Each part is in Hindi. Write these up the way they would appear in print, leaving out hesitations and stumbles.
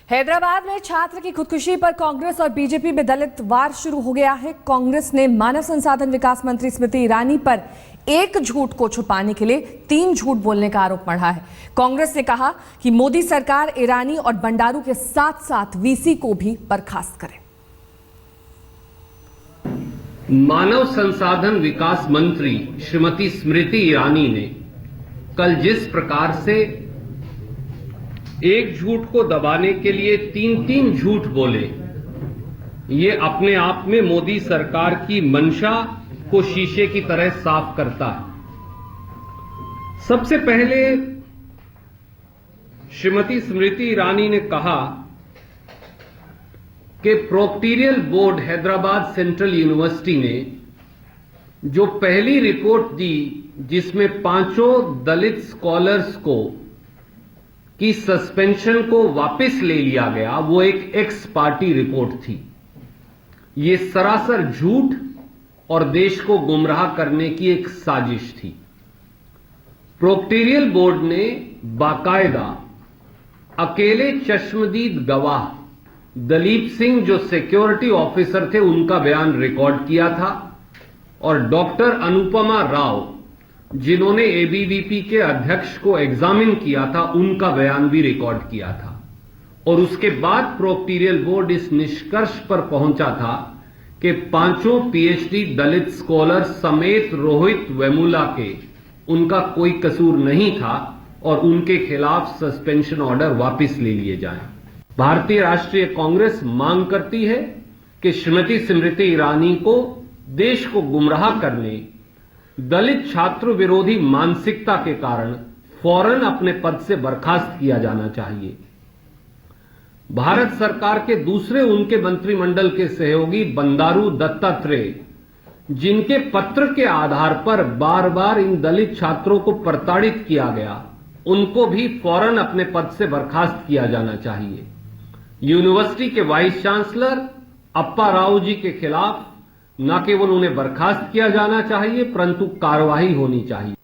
हैदराबाद में छात्र की खुदकुशी पर कांग्रेस और बीजेपी में दलित वार शुरू हो गया है। कांग्रेस ने मानव संसाधन विकास मंत्री स्मृति ईरानी पर एक झूठ को छुपाने के लिए 3 झूठ बोलने का आरोप मढ़ा है। कांग्रेस ने कहा कि मोदी सरकार ईरानी और बंडारू के साथ साथ वीसी को भी बर्खास्त करे। मानव संसाधन विकास मंत्री श्रीमती स्मृति ईरानी ने कल जिस प्रकार से एक झूठ को दबाने के लिए 3 झूठ बोले, ये अपने आप में मोदी सरकार की मंशा को शीशे की तरह साफ करता है। सबसे पहले श्रीमती स्मृति ईरानी ने कहा कि proctorial board Hyderabad central university ने जो पहली रिपोर्ट दी, जिसमें 5 दलित स्कॉलर्स की सस्पेंशन को वापस ले लिया गया, वो एक एक्स पार्टी रिपोर्ट थी। ये सरासर झूठ और देश को गुमराह करने की एक साजिश थी। प्रोक्टोरियल बोर्ड ने बाकायदा अकेले चश्मदीद गवाह दलीप सिंह, जो सिक्योरिटी ऑफिसर थे, उनका बयान रिकॉर्ड किया था, और डॉक्टर अनुपमा राव, जिन्होंने एबीवीपी के अध्यक्ष को एग्जामिन किया था, उनका बयान भी रिकॉर्ड किया था। और उसके बाद प्रोक्टोरियल बोर्ड इस निष्कर्ष पर पहुंचा था कि 5 पीएचडी दलित स्कॉलर समेत रोहित वेमुला के उनका कोई कसूर नहीं था और उनके खिलाफ सस्पेंशन ऑर्डर वापस ले लिए जाएं। भारतीय राष्ट्रीय कांग्रेस मांग करती है कि श्रीमती स्मृति ईरानी को देश को गुमराह करने, दलित छात्र विरोधी मानसिकता के कारण फौरन अपने पद से बर्खास्त किया जाना चाहिए। भारत सरकार के दूसरे उनके मंत्रिमंडल के सहयोगी बंडारू दत्तात्रेय, जिनके पत्र के आधार पर बार बार इन दलित छात्रों को प्रताड़ित किया गया, उनको भी फौरन अपने पद से बर्खास्त किया जाना चाहिए। यूनिवर्सिटी के वाइस चांसलर अप्पा राव जी के खिलाफ न केवल उन्हें बर्खास्त किया जाना चाहिए, परंतु कार्रवाई होनी चाहिए।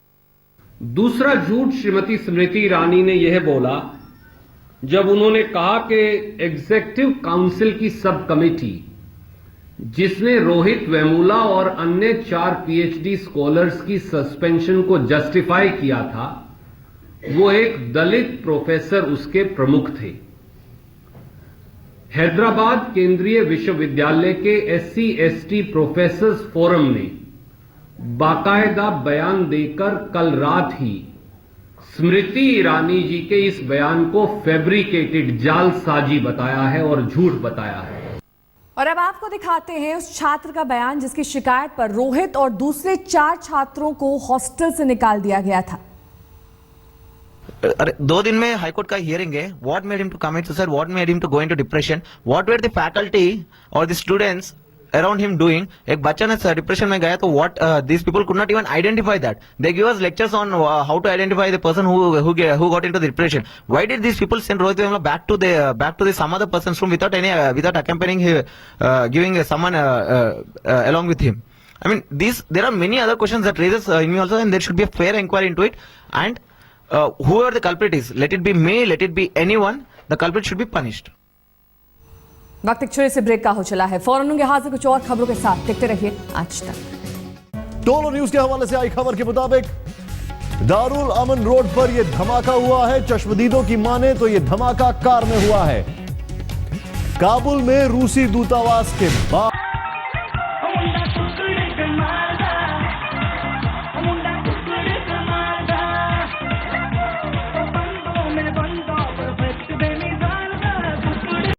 दूसरा झूठ श्रीमती स्मृति ईरानी ने यह बोला जब उन्होंने कहा कि एग्जीक्यूटिव काउंसिल की सब कमेटी, जिसने रोहित वेमुला और अन्य 4 पीएचडी स्कॉलर्स की सस्पेंशन को जस्टिफाई किया था, वो एक दलित प्रोफेसर उसके प्रमुख थे। हैदराबाद केंद्रीय विश्वविद्यालय के SC/ST प्रोफेसर्स फोरम ने बाकायदा बयान देकर कल रात ही स्मृति ईरानी जी के इस बयान को फैब्रिकेटेड, जालसाजी बताया है और झूठ बताया है। और अब आपको दिखाते हैं उस छात्र का बयान जिसकी शिकायत पर रोहित और दूसरे 4 छात्रों को हॉस्टल से निकाल दिया गया था। अरे 2 दिन में हाईकोर्ट का हियरिंग है। What made him to commit suicide, what made him to go into depression, what were the faculty और the students around him doing. एक बच्चा ने डिप्रेशन में गया तो what this people could not even identify that. They give us lectures on how to identify the person who got into the depression. Why did this people send Rohith Vemula back to the some other person's room without accompanying him, giving someone along with him? I mean, there are many other questions that raises in me also, and there should be a fair inquiry into it. And whoever the culprit is, let it be me, let it be anyone, the culprit should be punished. वक्त एक छोटे से ब्रेक का हो चला है। फौरन होंगे हाजिर कुछ और खबरों के साथ। देखते रहिए आज तक। टोलो न्यूज के हवाले से आई खबर के मुताबिक दारुल अमन रोड पर यह धमाका हुआ है। चश्मदीदों की माने तो यह धमाका कार में हुआ है। काबुल में रूसी दूतावास के बाद